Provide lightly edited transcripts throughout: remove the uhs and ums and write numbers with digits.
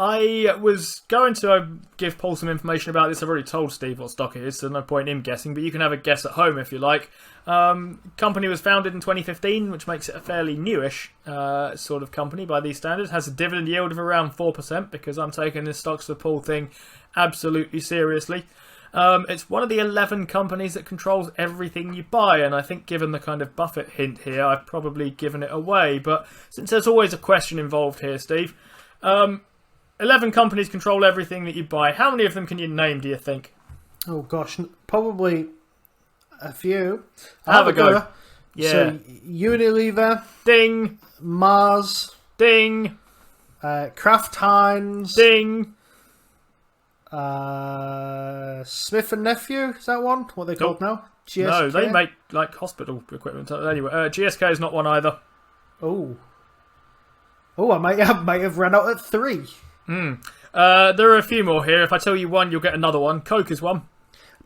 I was going to give Paul some information about this. I've already told Steve what stock it is, so no point in him guessing, but you can have a guess at home if you like. Company was founded in 2015, which makes it a fairly newish sort of company by these standards. Has a dividend yield of around 4%, because I'm taking this stocks for Paul thing absolutely seriously. It's one of the 11 companies that controls everything you buy, and I think given the kind of Buffett hint here, I've probably given it away. But since there's always a question involved here, Steve, 11 companies control everything that you buy. How many of them can you name, do you think? Oh gosh, probably a few. Have a go. Yeah. So Unilever. Ding. Mars. Ding. Kraft-Heinz. Ding. Smith and Nephew, is that one? What are they called now? GSK? No, they make like hospital equipment. Anyway, GSK is not one either. Oh, I might have run out at 3. There are a few more here. If I tell you one, you'll get another one. Coke is one.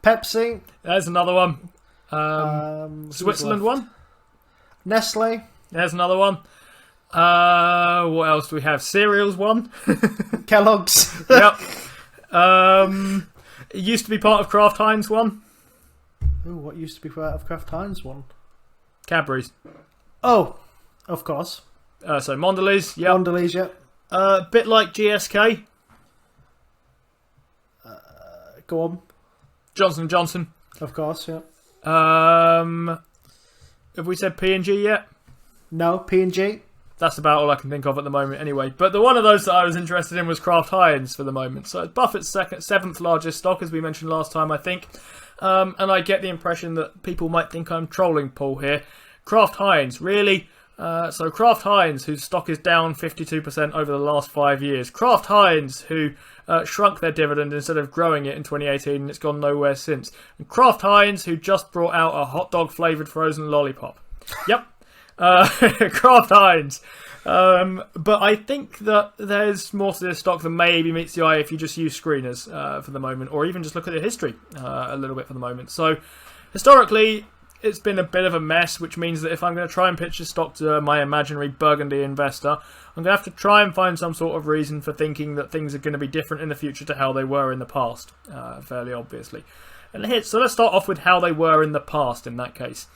Pepsi. There's another one. Switzerland one. Nestle. There's another one. What else do we have? Cereals one. Kellogg's. Yep. It used to be part of Kraft-Heinz one. Ooh, what used to be part of Kraft-Heinz one? Cadbury's. Oh, of course. So Mondelez. Yep. Mondelez, yep. Bit like GSK. Go on. Johnson & Johnson. Of course, yeah. Have we said P&G yet? No, P&G. That's about all I can think of at the moment anyway. But the one of those that I was interested in was Kraft-Heinz for the moment. So it's Buffett's seventh largest stock, as we mentioned last time, I think. And I get the impression that people might think I'm trolling Paul here. Kraft-Heinz, really? So Kraft-Heinz, whose stock is down 52% over the last 5 years. Kraft-Heinz, who shrunk their dividend instead of growing it in 2018, and it's gone nowhere since. And Kraft-Heinz, who just brought out a hot dog flavoured frozen lollipop. Yep. Kraft-Heinz. But I think that there's more to this stock than maybe meets the eye if you just use screeners for the moment, or even just look at the history a little bit for the moment. So historically, it's been a bit of a mess, which means that if I'm going to try and pitch a stock to my imaginary Burgundy investor, I'm going to have to try and find some sort of reason for thinking that things are going to be different in the future to how they were in the past, fairly obviously. So let's start off with how they were in the past in that case.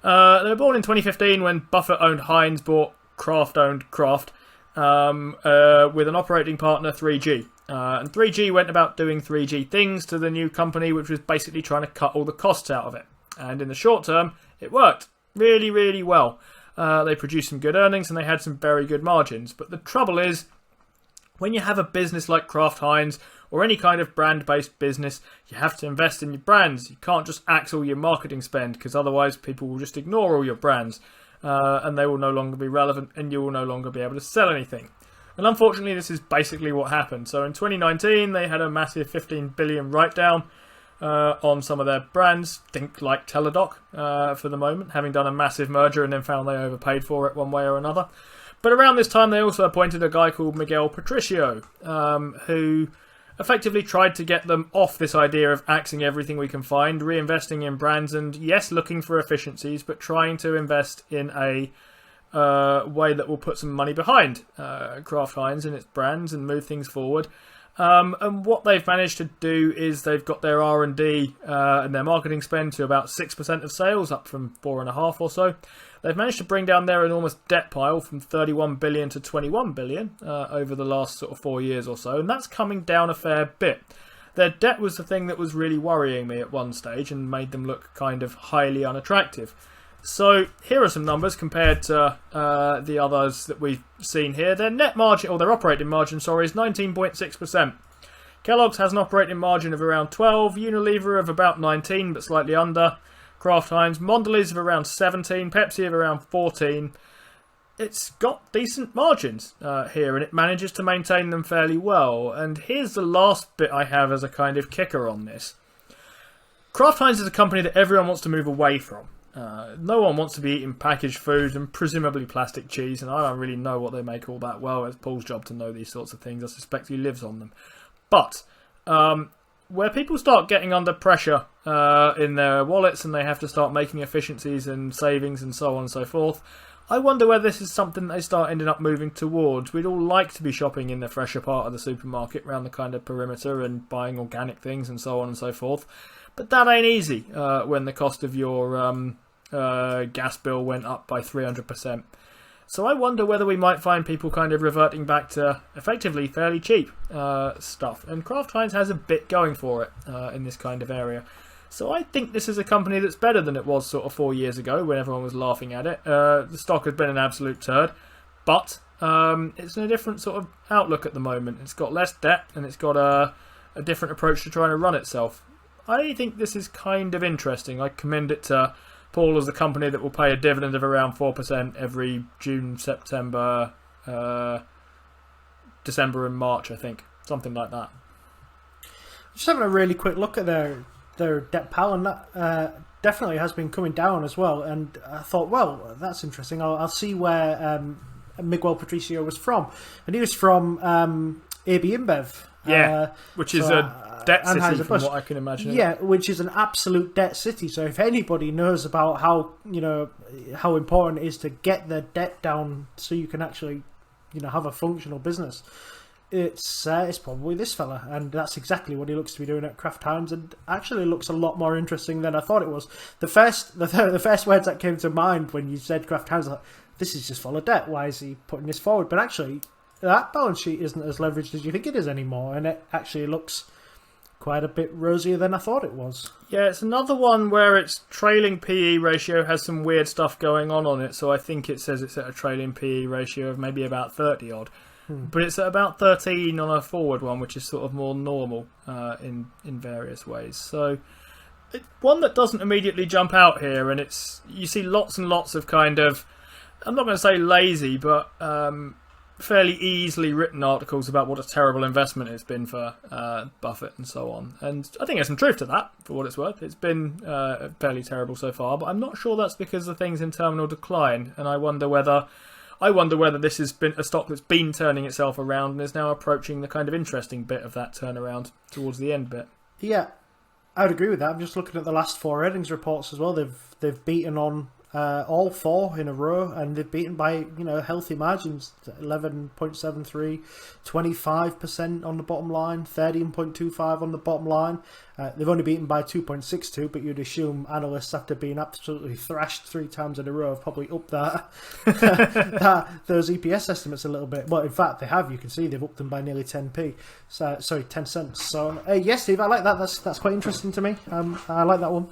They were born in 2015 when Buffett owned Heinz, bought Kraft owned Kraft, with an operating partner, 3G. And 3G went about doing 3G things to the new company, which was basically trying to cut all the costs out of it. And in the short term, it worked really, really well. They produced some good earnings and they had some very good margins. But the trouble is, when you have a business like Kraft-Heinz or any kind of brand-based business, you have to invest in your brands. You can't just axe all your marketing spend, because otherwise people will just ignore all your brands and they will no longer be relevant and you will no longer be able to sell anything. And unfortunately, this is basically what happened. So in 2019, they had a massive 15 billion write-down on some of their brands, think like Teladoc for the moment, having done a massive merger and then found they overpaid for it one way or another. But around this time, they also appointed a guy called Miguel Patricio, who effectively tried to get them off this idea of axing everything we can find, reinvesting in brands, and yes, looking for efficiencies, but trying to invest in a way that will put some money behind Kraft-Heinz and its brands and move things forward. And what they've managed to do is they've got their R&D and their marketing spend to about 6% of sales, up from 4.5% or so. They've managed to bring down their enormous debt pile from 31 billion to 21 billion over the last sort of 4 years or so, and that's coming down a fair bit. Their debt was the thing that was really worrying me at one stage and made them look kind of highly unattractive. So here are some numbers compared to the others that we've seen here. Their net margin, or their operating margin, sorry, is 19.6%. Kellogg's has an operating margin of around 12%, Unilever of about 19%, but slightly under. Kraft-Heinz, Mondelez of around 17%, Pepsi of around 14%. It's got decent margins here, and it manages to maintain them fairly well. And here's the last bit I have as a kind of kicker on this. Kraft-Heinz is a company that everyone wants to move away from. No one wants to be eating packaged food and presumably plastic cheese, and I don't really know what they make all that well. It's Paul's job to know these sorts of things. I suspect he lives on them. But where people start getting under pressure in their wallets and they have to start making efficiencies and savings and so on and so forth, I wonder whether this is something they start ending up moving towards. We'd all like to be shopping in the fresher part of the supermarket, around the kind of perimeter, and buying organic things and so on and so forth. But that ain't easy when the cost of your gas bill went up by 300%. So I wonder whether we might find people kind of reverting back to effectively fairly cheap stuff. And Kraft-Heinz has a bit going for it in this kind of area. So I think this is a company that's better than it was sort of 4 years ago when everyone was laughing at it. The stock has been an absolute turd, but it's in a different sort of outlook at the moment. It's got less debt and it's got a different approach to trying to run itself. I think this is kind of interesting. I commend it to Paul as a company that will pay a dividend of around 4% every June, September, December and March, I think. Something like that. Just having a really quick look at their debt pal, and that definitely has been coming down as well. And I thought, well, that's interesting. I'll see where Miguel Patricio was from. And he was from AB InBev. Yeah, which is a debt city from what I can imagine. Yeah, which is an absolute debt city. So if anybody knows about how important it is to get the debt down so you can actually have a functional business, it's probably this fella, and that's exactly what he looks to be doing at Kraft-Heinz, and actually looks a lot more interesting than I thought it was. The first words that came to mind when you said Kraft-Heinz, like, this is just full of debt. Why is he putting this forward? But actually, that balance sheet isn't as leveraged as you think it is anymore, and it actually looks quite a bit rosier than I thought it was. Yeah, it's another one where its trailing PE ratio has some weird stuff going on it, so I think it says it's at a trailing PE ratio of maybe about 30 odd. But it's at about 13 on a forward one, which is sort of more normal in various ways. So it's one that doesn't immediately jump out here, and you see lots and lots of kind of, I'm not going to say lazy, but fairly easily written articles about what a terrible investment it's been for Buffett and so on. And I think there's some truth to that, for what it's worth. It's been fairly terrible so far, but I'm not sure that's because the thing's in terminal decline, and I wonder whether this has been a stock that's been turning itself around and is now approaching the kind of interesting bit of that turnaround towards the end bit. Yeah, I would agree with that. I'm just looking at the last 4 earnings reports as well. They've beaten on all 4 in a row, and they've beaten by healthy margins: 11.73, 25% on the bottom line, 13.25 on the bottom line. They've only beaten by 2.62, but you'd assume analysts, after being absolutely thrashed 3 times in a row, have probably upped those EPS estimates a little bit. Well, in fact, they have. You can see they've upped them by nearly 10p. So, sorry, 10 cents. So, yes, Steve, I like that. That's quite interesting to me. I like that one.